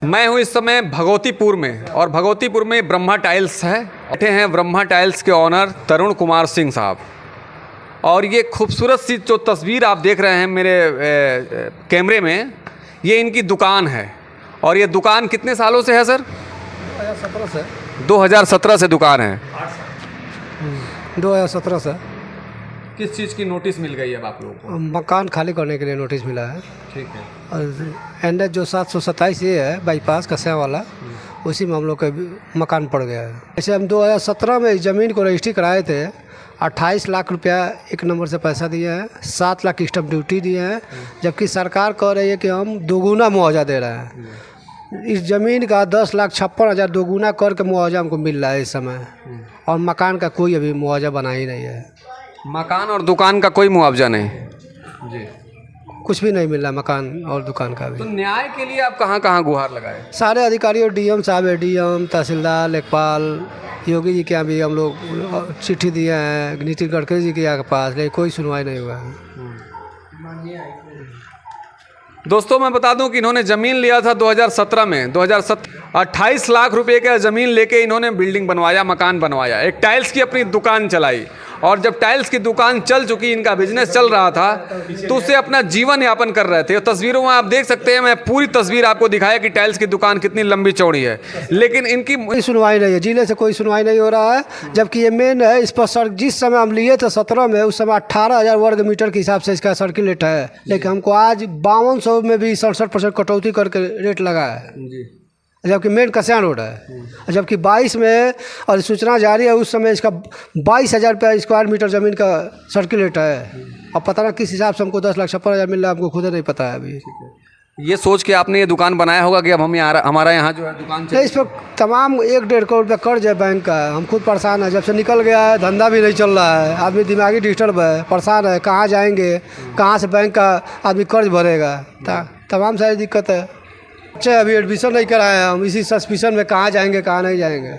मैं हूं इस समय भगवतीपुर में और भगवतीपुर में ब्रह्मा टाइल्स है। बैठे हैं ब्रह्मा टाइल्स के ऑनर तरुण कुमार सिंह साहब। और ये खूबसूरत सी जो तस्वीर आप देख रहे हैं मेरे कैमरे में, ये इनकी दुकान है। और ये दुकान कितने सालों से है सर? 2017 से। 2017 से दुकान है। 2017 से। किस चीज़ की नोटिस मिल गई है आप लोगों को? मकान खाली करने के लिए नोटिस मिला है। ठीक है। और एनएच जो 727 ये है बाईपास कस्या वाला, उसी में हम लोग का मकान पड़ गया है। ऐसे हम 2017 में इस ज़मीन को रजिस्ट्री कराए थे। 28 लाख रुपया एक नंबर से पैसा दिए हैं, 7 लाख स्टम्प ड्यूटी दिए हैं, जबकि सरकार कह रही है कि हम दोगुना मुआवजा दे रहे हैं। इस ज़मीन का 10,56,000 दोगुना करके मुआवजा हमको मिल रहा है इस समय। और मकान का कोई अभी मुआवजा बना ही नहीं है। मकान और दुकान का कोई मुआवजा नहीं जी? कुछ भी नहीं मिल रहा मकान और दुकान का भी। तो न्याय के लिए आप कहाँ कहाँ गुहार लगाए? सारे अधिकारियों, डीएम साहब है, डीएम, तहसीलदार, लेखपाल, योगी जी के यहाँ भी हम लोग चिट्ठी दिए हैं, नितिन गडकरी जी के यहाँ के पास, लेकिन कोई सुनवाई नहीं हुआ है। दोस्तों मैं बता दूं कि इन्होंने ज़मीन लिया था 2017 में। 28 लाख रुपए का ज़मीन लेके इन्होंने बिल्डिंग बनवाया, मकान बनवाया, एक टाइल्स की अपनी दुकान चलाई। और जब टाइल्स की दुकान चल चुकी, इनका बिजनेस चल रहा था, तो उससे अपना जीवन यापन कर रहे थे। तस्वीरों में आप देख सकते हैं, मैं पूरी तस्वीर आपको दिखाया कि टाइल्स की दुकान कितनी लंबी चौड़ी है, लेकिन इनकी कोई सुनवाई नहीं है। जिले से कोई सुनवाई नहीं हो रहा है, जबकि ये मेन है। इस पर जिस समय हम लिए थे 17 में, उस समय 18,000 वर्ग मीटर के हिसाब से इसका सर्किलेट है, लेकिन हमको आज 5200 में भी 67% कटौती करके रेट लगा है जी। जबकि मेन कस्या रोड है। जबकि 22 में और सूचना जारी है, उस समय इसका 22,000 रुपया स्क्वायर मीटर ज़मीन का सर्कुलेट है। अब पता ना किस हिसाब से हमको 10,56,000 मिल रहा है, हमको खुद नहीं पता है अभी। ये सोच के आपने ये दुकान बनाया होगा कि अब हम हमारा यहाँ जो है दुकान नहीं, इस पर तमाम 1-1.5 करोड़ रुपया कर्ज है बैंक का। हम खुद परेशान है, जब से निकल गया है धंधा भी नहीं चल रहा है, आदमी दिमागी डिस्टर्ब है, परेशान है, कहाँ जाएंगे, कहाँ से बैंक का आदमी कर्ज भरेगा, तमाम सारी दिक्कत है। बच्चे अभी एडमिशन नहीं कराए हैं, हम इसी सस्पिशन में कहाँ जाएंगे कहाँ नहीं जाएंगे।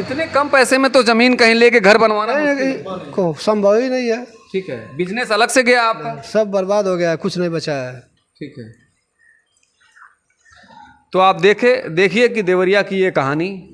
इतने कम पैसे में तो ज़मीन कहीं लेके घर बनवाना को संभव ही नहीं है। ठीक है। बिजनेस अलग से गया आपका? सब बर्बाद हो गया है, कुछ नहीं बचा है। ठीक है। तो आप देखिए कि देवरिया की ये कहानी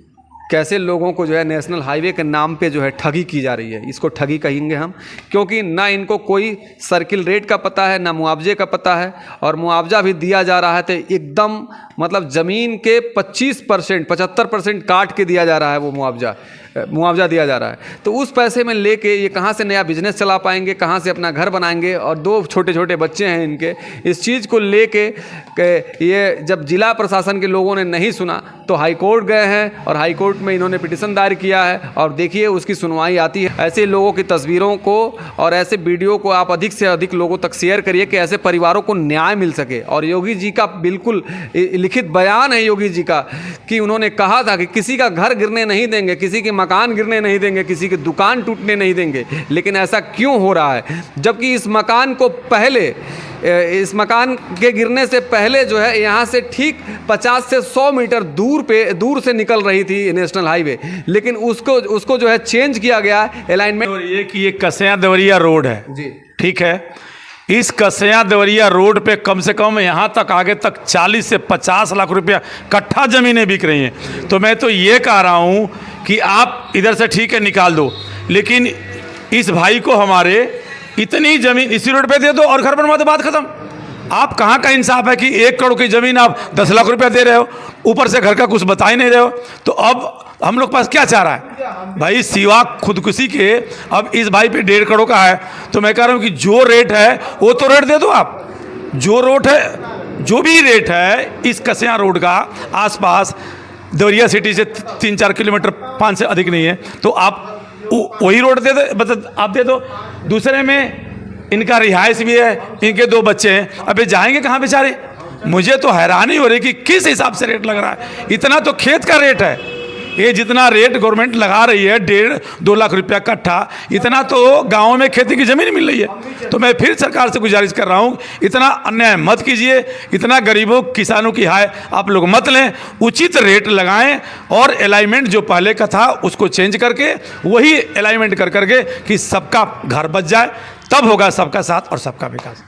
कैसे लोगों को जो है नेशनल हाईवे के नाम पे जो है ठगी की जा रही है। इसको ठगी कहेंगे हम, क्योंकि ना इनको कोई सर्किल रेट का पता है, ना मुआवजे का पता है। और मुआवजा भी दिया जा रहा है तो एकदम मतलब ज़मीन के 25% 75% काट के दिया जा रहा है, वो मुआवजा दिया जा रहा है। तो उस पैसे में लेके ये कहाँ से नया बिजनेस चला पाएंगे, कहाँ से अपना घर बनाएंगे? और 2 छोटे छोटे बच्चे हैं इनके। इस चीज़ को लेके ये जब जिला प्रशासन के लोगों ने नहीं सुना तो हाई कोर्ट गए हैं, और हाई कोर्ट में इन्होंने पिटीशन दायर किया है। और देखिए उसकी सुनवाई आती है। ऐसे लोगों की तस्वीरों को और ऐसे वीडियो को आप अधिक से अधिक लोगों तक शेयर करिए कि ऐसे परिवारों को न्याय मिल सके। और योगी जी का बिल्कुल लिखित बयान है योगी जी का, कि उन्होंने कहा था कि किसी का घर गिरने नहीं देंगे, किसी के मकान गिरने नहीं देंगे, किसी की दुकान टूटने नहीं देंगे। लेकिन ऐसा क्यों हो रहा है, जबकि इस मकान के गिरने से पहले जो है यहाँ से ठीक 50 से 100 मीटर दूर से निकल रही थी नेशनल हाईवे, लेकिन उसको जो है चेंज किया गया अलाइनमेंट। और ये कस्या देवरिया रोड है जी, ठीक है। इस कस्या देवरिया रोड पे कम से कम यहाँ तक आगे तक 40 से 50 लाख रुपया कट्ठा ज़मीनें बिक रही हैं। तो मैं तो ये कह रहा हूँ कि आप इधर से ठीक है निकाल दो, लेकिन इस भाई को हमारे इतनी ज़मीन इसी रोड पे दे दो और घर बनवा दो, बात खत्म। आप कहाँ का इंसाफ है कि 1 करोड़ की ज़मीन आप 10 लाख रुपया दे रहे हो, ऊपर से घर का कुछ बता ही नहीं रहे हो। तो अब हम लोग पास क्या चाह रहा है भाई, सिवा खुदकुशी के अब इस भाई पे 1.5 करोड़ का है। तो मैं कह रहा हूँ कि जो रेट है वो तो रेट दे दो आप, जो रोड है, जो भी रेट है इस कस्या रोड का आसपास देवरिया सिटी से 3-4 किलोमीटर 5 से अधिक नहीं है, तो आप वही रोड दे दो, मतलब आप दे दो। दूसरे में इनका रिहाइश भी है, इनके 2 बच्चे हैं, अबे जाएंगे कहाँ बेचारे? मुझे तो हैरानी हो रही कि किस हिसाब से रेट लग रहा है। इतना तो खेत का रेट है, ये जितना रेट गवर्नमेंट लगा रही है 1.5-2 लाख रुपया कट्ठा, इतना तो गाँव में खेती की ज़मीन मिल रही है। तो मैं फिर सरकार से गुजारिश कर रहा हूँ, इतना अन्याय मत कीजिए, इतना गरीबों किसानों की हाय आप लोग मत लें, उचित रेट लगाएं। और अलाइनमेंट जो पहले का था उसको चेंज करके वही अलाइनमेंट कर करके कि सबका घर बच जाए, तब होगा सबका साथ और सबका विकास।